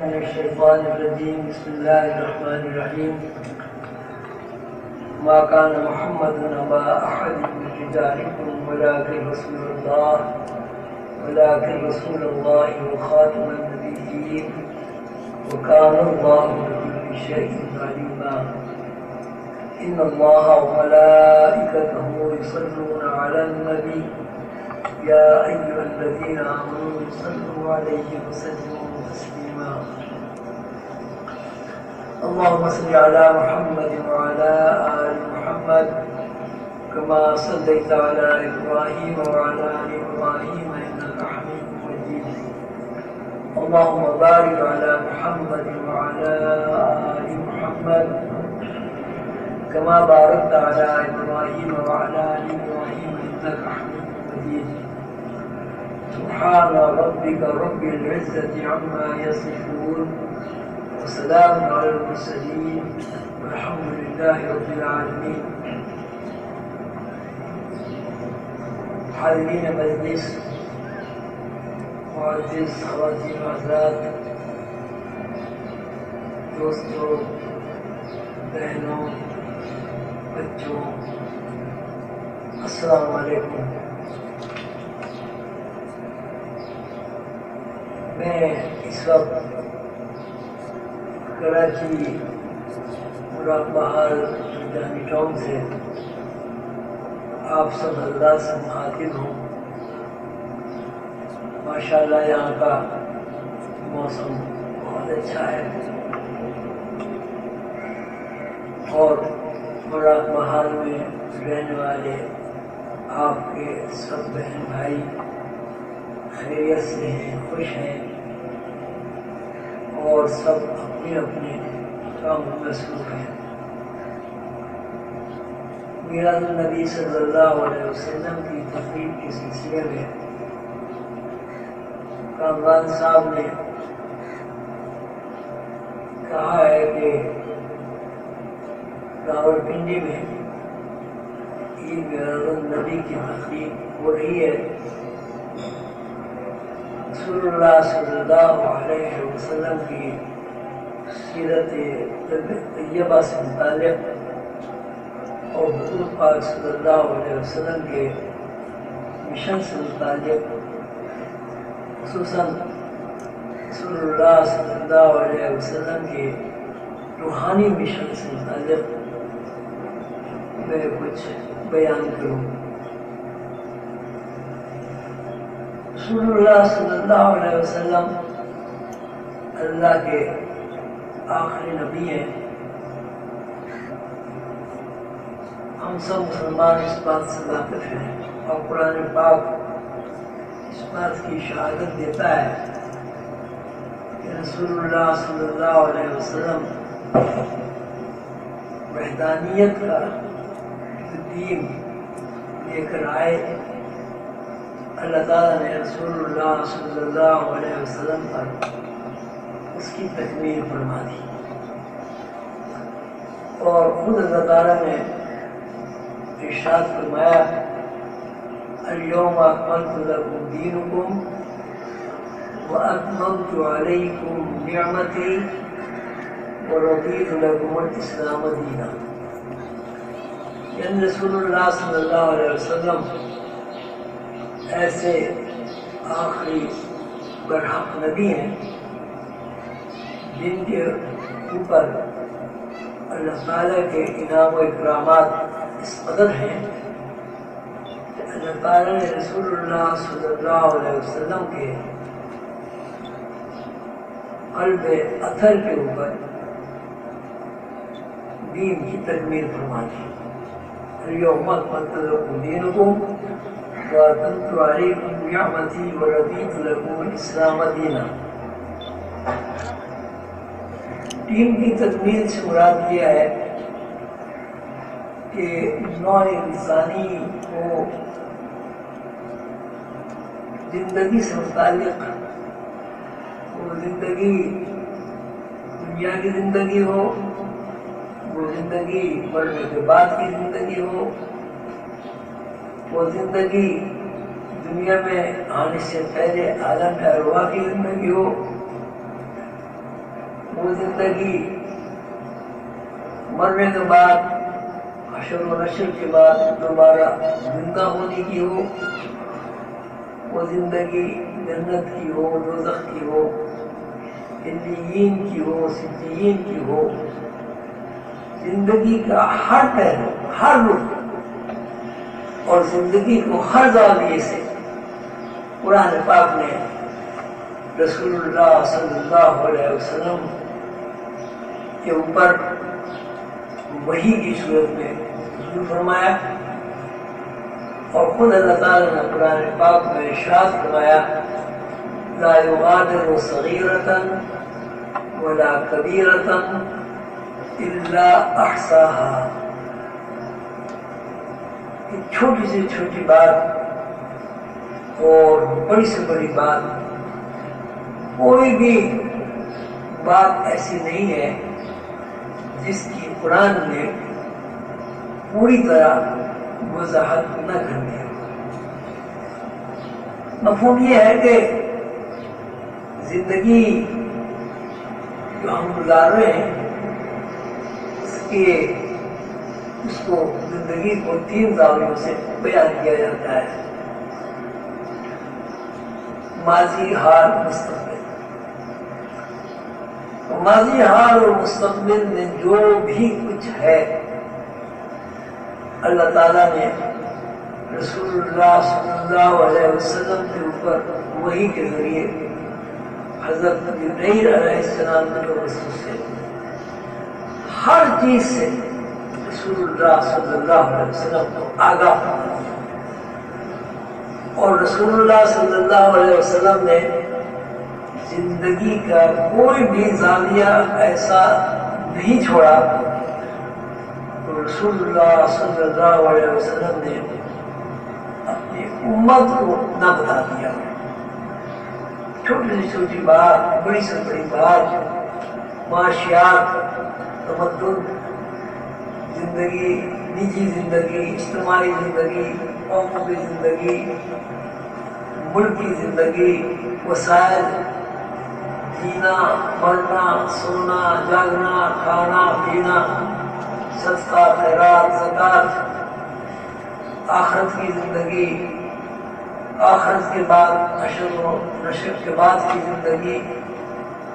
من الشيطان الرجيم بسم الله الرحمن الرحيم ما كان محمد أبا أحد من رجالكم ولكن رسول الله وخاتم النبيين وكان الله بكل شيء عليما إن الله وملائكته يصلون على النبي يا أيها الذين آمنوا صلوا عليه وسلموا تسليما اللهم صل على محمد وعلى آل محمد كما صليت على إبراهيم وعلى آل إبراهيم إنك حميد مجيد اللهم بارك على محمد وعلى آل محمد كما باركت على إبراهيم وعلى آل إبراهيم إنك حميد مجيد سبحان ربك رب العزة عما يصفون وسلام على المرسلين والحمد لله رب العالمين. حاضرین مجلس، معزز خواتین و حضرات، دوستوں، بہنوں، بچوں، السلام علیکم. میں اس وقت کراچی مراد بہار جانی ٹاؤن سے آپ سب حضرات سے مخاطب ہوں. ماشاءاللہ یہاں کا موسم بہت اچھا ہے اور مراد بہار میں رہنے والے آپ کے سب بہن بھائی خیریت سے ہیں، خوش ہیں اور سب اپنے اپنے کام میں مصروف ہیں. میلاد النبی صلی اللہ علیہ وسلم کی تقریب کے سلسلے میں کامران صاحب نے کہا ہے کہ راولپنڈی میں عید میلاد النبی کی تقریب ہو رہی ہے. رسول اللہ صلی اللہ علیہ وسلم کی سیرت طیبہ سے متعلق اور حضور پاک صلی اللہ علیہ وسلم کے مشن سے متعلق، خصوصاً رسول اللہ صلی اللہ علیہ وسلم کے روحانی مشن سے متعلق میں کچھ بیان کروں. رسول اللہ صلی اللہ علیہ وسلم اللہ کے آخری نبی ہیں. ہم سب مسلمان اس بات سے واقف ہیں اور قرآن پاک اس بات کی شہادت دیتا ہے کہ رسول اللہ صلی اللہ علیہ وسلم وحدانیت کا دین لے کر آئے. اللہ تعالیٰ نے رسول اللہ صلی اللہ علیہ وسلم پر اس کی تکمیل فرما دی اور خود اللہ تعالیٰ نے ارشاد فرمایا الیوم اکملت لکم دینکم واتممت علیکم نعمتی ورضیت لکم الاسلام دینا. یعنی رسول اللہ صلی اللہ علیہ وسلم ایسے آخری برحق نبی ہیں جن کے اوپر اللہ تعالیٰ کے انعام و اکرامات اس قدر ہیں کہ اللہ تعالیٰ نے رسول اللہ صلی اللہ علیہ وسلم کے قلب اطہر کے اوپر دین کی تکمیل فرما دی. الیوم اکملت لکم دینکم واتممت علیکم نعمتی ورضیت لکم الاسلام دینا. دین کی تکمیل سے مراد یہ ہے کہ نوع انسانی کو زندگی سے متعلق، وہ زندگی دنیا کی زندگی ہو، وہ زندگی مرنے کے بعد کی زندگی ہو، وہ زندگی دنیا میں آنے سے پہلے عالم ارواح کی زندگی ہو، وہ زندگی مرنے کے بعد حشر و نشر کے بعد دوبارہ زندہ ہونے کی ہو، وہ زندگی جنت کی ہو، دوزخ کی ہو، علیین کی ہو، صدیقین کی ہو، زندگی کا ہر پہلو، ہر رخ اور زندگی کو ہر زاویے سے قرآن پاک نے رسول اللہ صلی اللہ علیہ وسلم کے اوپر وحی کی صورت میں ذکر فرمایا، اور خود اللہ تعالیٰ نے قرآن پاک میں ارشاد فرمایا لا یغادر صغیرة ولا کبیرة الا احصاها، ایک چھوٹی سے چھوٹی بات اور بڑی سے بڑی بات، کوئی بھی بات ایسی نہیں ہے جس کی قرآن نے پوری طرح وضاحت نہ کر دیا۔ مفہوم یہ ہے کہ زندگی جو ہم گزار رہے ہیں اس کو زندگی کو 3 زاویوں سے بیان کیا جاتا ہے: ماضی، حال، مستقبل۔ ماضی، حال اور مستقبل میں جو بھی کچھ ہے اللہ تعالیٰ نے رسول اللہ صلی اللہ علیہ وسلم کے اوپر وحی کے ذریعے حضرت جبرائیل علیہ السلام کے رسول سے ہر چیز سے رسول اللہ صلی اللہ علیہ وسلم کو آگاہ فرما دیا، اور رسول اللہ صلی اللہ علیہ وسلم نے زندگی کا کوئی بھی زاویہ ایسا نہیں چھوڑا تو رسول اللہ صلی اللہ علیہ وسلم نے اپنی امت کو نہ بتا دیا۔ چھوٹی سے چھوٹی بات، بڑی سے بڑی بات، معاشیات، تمدن، زندگی، نجی زندگی، اجتماعی زندگی، قوموں کی زندگی، ملک کی زندگی، وسائل، جینا، مرنا، سونا، جاگنا، کھانا پینا، صدقہ، خیرات، زکوٰۃ، آخرت کی زندگی، آخرت کے بعد حشر و نشر کے بعد کی زندگی،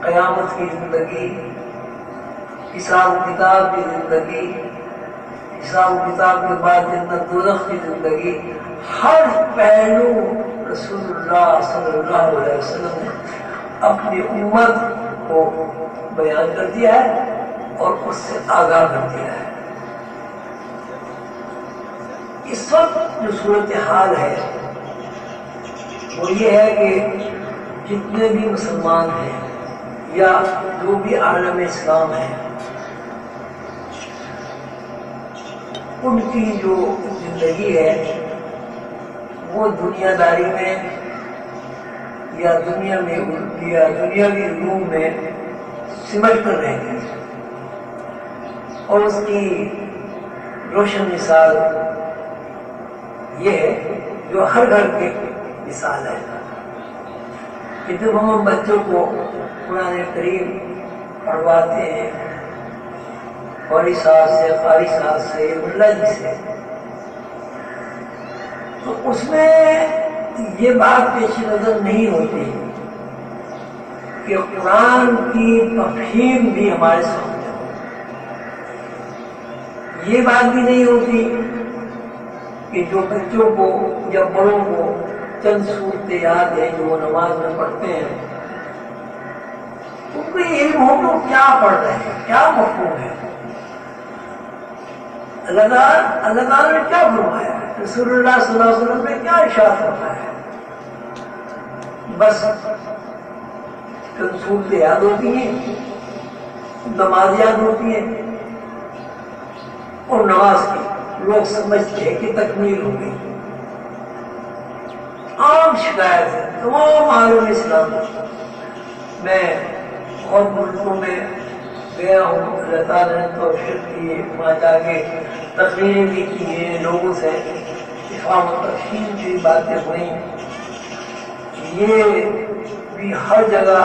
قیامت کی زندگی، حساب و کتاب کی زندگی، حساب و کتاب کے بعد جنت دوزخ کی زندگی، ہر پہلو رسول اللہ صلی اللہ علیہ وسلم نے اپنی امت کو بیان کر دیا ہے اور اس سے آگاہ کر دیا ہے۔ اس وقت جو صورتحال ہے وہ یہ ہے کہ جتنے بھی مسلمان ہیں یا جو بھی عالم اسلام ہے، ان کی جو زندگی ہے وہ دنیا داری میں یا دنیا میں یا دنیاوی علوم میں سمٹ کر رہ گئی، اور اس کی روشن مثال یہ ہے جو ہر گھر کی مثال ہے کہ جب ہم بچوں کو قرآن کریم پڑھواتے ہیں قاری صاحب سے، قاری صاحب سے، ملا جی سے، تو اس میں یہ بات پیش نظر نہیں ہوتی کہ قرآن کی تفہیم بھی ہمارے سامنے ہو، یہ بات بھی نہیں ہوتی کہ جو بچوں کو یا بڑوں کو چند صورتیں یاد ہیں جو وہ نماز میں پڑھتے ہیں ان کو یہ علم ہو تو کیا پڑھ رہے ہیں، کیا مفہوم ہے، اللہ تعالیٰ نے کیا فرمایا ہے، رسول اللہ صلی اللہ علیہ وسلم نے کیا ارشاد فرمایا ہے۔ بس چند صورتیں یاد ہوتی ہیں، نماز یاد ہوتی ہے، اور نماز کی لوگ سمجھتے ہیں کہ تکمیل ہو گئی۔ عام شکایت ہے تمام عالم اسلام میں، بہت ملکوں میں گیا ہوں، اللہ تعالیٰ نے توفیق کی، وہاں جا کے تقریریں بھی کی ہیں، لوگوں سے افہام و تفہیم کی باتیں ہوئی، یہ بھی ہر جگہ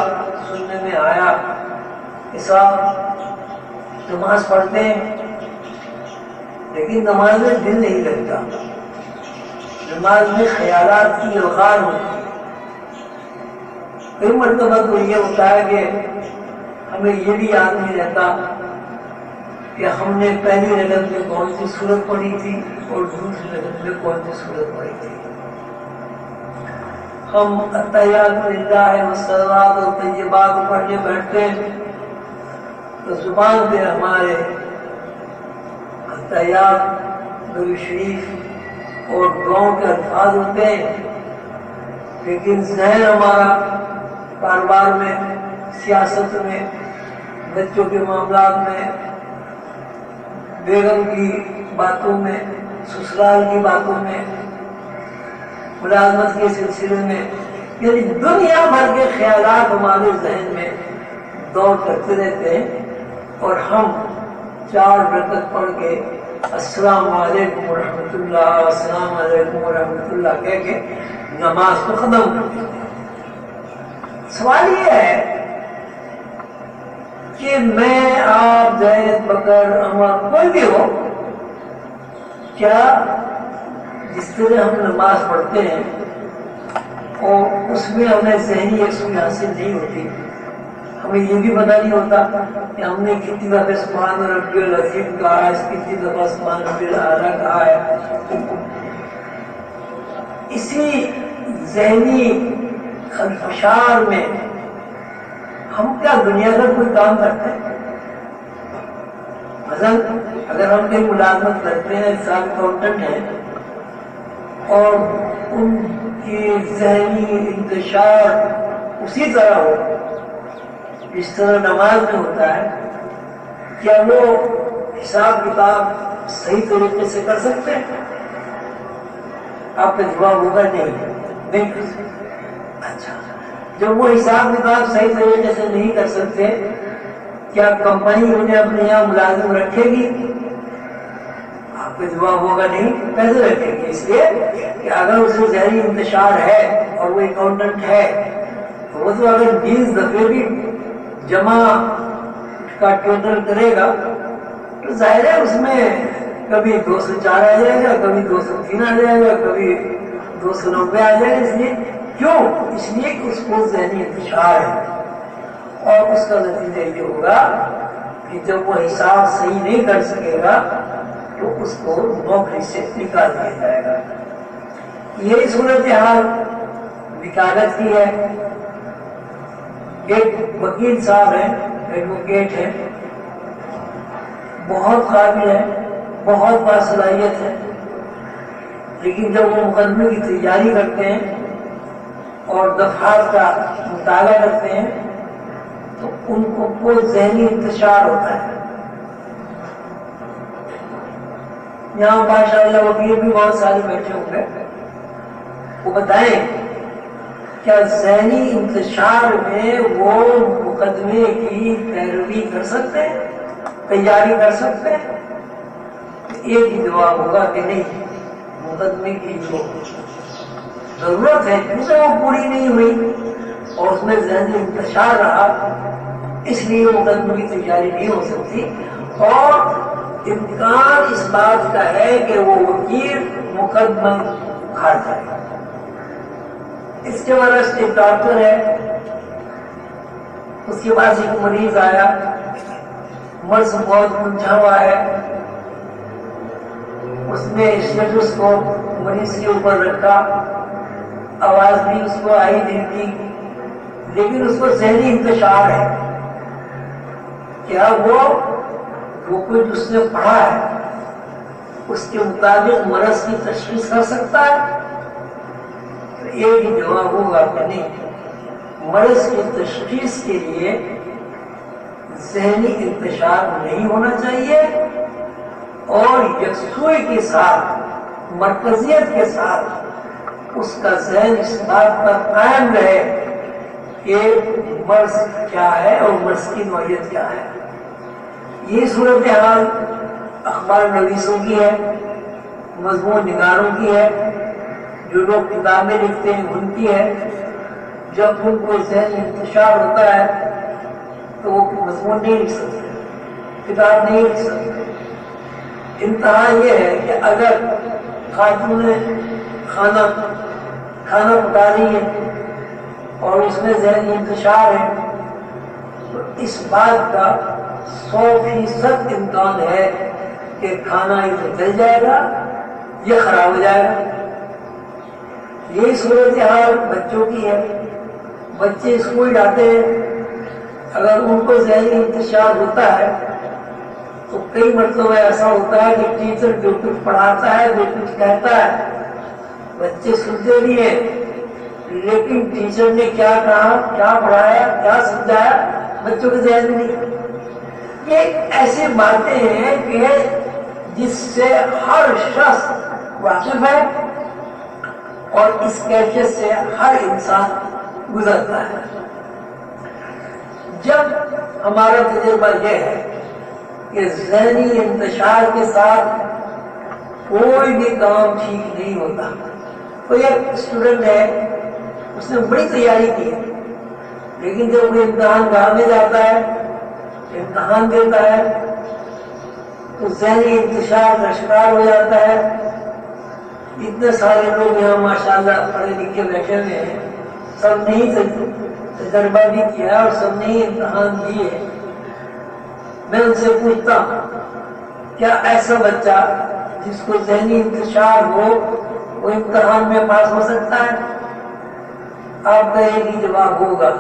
سننے میں آیا اس وقت نماز پڑھتے ہیں لیکن نماز میں دل نہیں لگتا، نماز میں خیالات کی الغار ہوتی ہے۔ کئی مرتبہ تو یہ ہوتا ہے کہ ہمیں یہ بھی یاد نہیں رہتا کہ ہم نے پہلی رکعت میں کون سی سورت پڑھی تھی اور دوسری رکعت میں کون سی سورت پڑھی تھی۔ ہم التحیات للہ والصلوات اور طیبات پڑھنے بیٹھتے ہیں تو زبان پہ ہمارے التحیات، درود شریف اور دعاؤں کے الفاظ ہوتے ہیں، لیکن ذہن ہمارا کاروبار میں، سیاست میں، بچوں کے معاملات میں، بیگم کی باتوں میں، سسرال کی باتوں میں، ملازمت کے سلسلے میں، یعنی دنیا بھر کے خیالات ہمارے ذہن میں دور کرتے رہتے ہیں، اور ہم 4 رکعت پڑھ کے السلام علیکم ورحمۃ اللہ، السلام علیکم ورحمۃ اللہ کہہ کے نماز کو ختم کر دیتے ہیں۔ سوال یہ ہے کہ میں، آپ، زید، بکر، عمر، کوئی بھی ہو، کیا جس طرح ہم نماز پڑھتے ہیں اور اس میں ہمیں ذہنی یکسوئی حاصل نہیں ہوتی، ہمیں یہ بھی پتہ نہیں ہوتا کہ ہم نے کتنی دفعہ سبحان ربی العظیم کہا ہے، کتنی دفعہ سبحان ربی الاعلیٰ کہا ہے، اسی ذہنی خلفشار میں ہم کیا دنیا کا کوئی کام کرتے ہیں؟ مثلا اگر ہم کہیں ملازمت کرتے ہیں، حساب اکاؤنٹنٹ ہیں، اور ان کی ذہنی انتشار اسی طرح ہو جس طرح نماز میں ہوتا ہے، کیا وہ حساب کتاب صحیح طریقے سے کر سکتے ہیں؟ آپ کا جواب ہوگا نہیں کر سکتے۔ اچھا، جب وہ حساب کتاب صحیح طریقے سے نہیں کر سکتے، کیا کمپنی انہیں اپنے یہاں ملازم رکھے گی؟ آپ کا جواب ہوگا نہیں، کیسے رکھے گی؟ اس لیے کہ اگر اسے ذہنی انتشار ہے اور وہ اکاؤنٹنٹ ہے تو وہ تو اگر 20 دفعے بھی جمع کا ٹوٹل کرے گا تو ظاہر ہے اس میں کبھی 204 آ جائے گا، کبھی 203 آ جائے گا، کبھی 290 آ جائے گا۔ اس لیے کیوں؟ اس لیے کہ اس کو ذہنی انتشار ہے، اور اس کا نتیجہ یہ ہوگا کہ جب وہ حساب صحیح نہیں کر سکے گا تو اس کو نوکری سے نکال دیا جائے گا۔ یہی صورتحال وکالت کی ہے۔ ایک وکیل صاحب ہیں، ایڈوکیٹ ہیں، بہت قابل ہے، بہت باصلاحیت ہے، لیکن جب وہ مقدمے کی تیاری کرتے ہیں اور دفعات کا مطالعہ کرتے ہیں تو ان کو کوئی ذہنی انتشار ہوتا ہے۔ یہاں ماشاء اللہ وکیل بھی بہت سارے بیٹھے ہوں گے، وہ بتائیں کیا ذہنی انتشار میں وہ مقدمے کی پیروی کر سکتے ہیں، تیاری کر سکتے ہیں؟ ایک ہی جواب ہوگا کہ نہیں، مقدمے کی جو ضرورت ہے کیونکہ وہ پوری نہیں ہوئی اور اس میں ذہنی انتشار رہا، اس لیے مقدمے کی تیاری نہیں ہو سکتی، اور امکان اس بات کا ہے کہ وہ وکیل مقدمہ ہار جائے۔ اس کے برعکس ایک ڈاکٹر ہے، اس کے پاس ایک مریض آیا، مرض بہت الجھا ہوا ہے، اس نے اسٹیٹوسکوپ مریض کے اوپر رکھا، آواز بھی اس کو آئی نہیں تھی، لیکن اس کو ذہنی انتشار ہے۔ کیا وہ جو کچھ اس نے پڑھا ہے اس کے مطابق مرض کی تشخیص کر سکتا ہے؟ ایک ہی جواب ہوگا کہ نہیں، مرض کی تشخیص کے لیے ذہنی انتشار نہیں ہونا چاہیے، اور یکسوئی کے ساتھ، مرکزیت کے ساتھ اس کا ذہن اس بات پر قائم رہے کہ مرض کیا ہے اور مرض کی نوعیت کیا ہے۔ یہ صورتحال اخبار نویسوں کی ہے، مضمون نگاروں کی ہے، جو لوگ کتابیں لکھتے ہیں ان کی ہے۔ جب ان کو ذہنی انتشار ہوتا ہے تو وہ مضمون نہیں لکھ سکتے، کتاب نہیں لکھ سکتے۔ امتحان یہ ہے کہ اگر خاتون نے کھانا پکا رہی ہے اور اس میں ذہنی انتشار ہے تو اس بات کا 100% امکان ہے کہ کھانا ادھر جل جائے گا یا خراب ہو جائے گا۔ یہی صورتحال بچوں کی ہے۔ بچے اسکول جاتے ہیں، اگر ان کو ذہنی انتشار ہوتا ہے تو کئی مرتبہ ایسا ہوتا ہے کہ ٹیچر جو کچھ پڑھاتا ہے، جو کچھ کہتا ہے، بچے سنتے بھی ہیں، لیکن ٹیچر نے کیا کہا، کیا پڑھایا، کیا سمجھایا، بچوں کے ذہن میں نہیں۔ یہ ایسی باتیں ہیں کہ جس سے ہر شخص واقف ہے اور اس کیفیت سے ہر انسان گزرتا ہے۔ جب ہمارا تجربہ یہ ہے کہ ذہنی انتشار کے ساتھ کوئی بھی کام ٹھیک نہیں ہوتا۔ کوئی ایک اسٹوڈنٹ ہے، اس نے بڑی تیاری کی ہے، لیکن جب وہ امتحان گاہ میں جاتا ہے، امتحان دیتا ہے تو ذہنی انتشار کا شکار ہو جاتا ہے۔ اتنے سارے لوگ یہاں ماشاءاللہ پڑھے لکھے بیٹھے ہوئے ہیں، سب نے ہی تجربہ بھی کیا اور سب نے ہی امتحان دیے۔ میں ان سے پوچھتا ہوں کیا ایسا بچہ جس کو ذہنی انتشار ہو وہ امتحان میں پاس ہو سکتا ہے؟ آپ کا ایک ہی جواب ہوگا،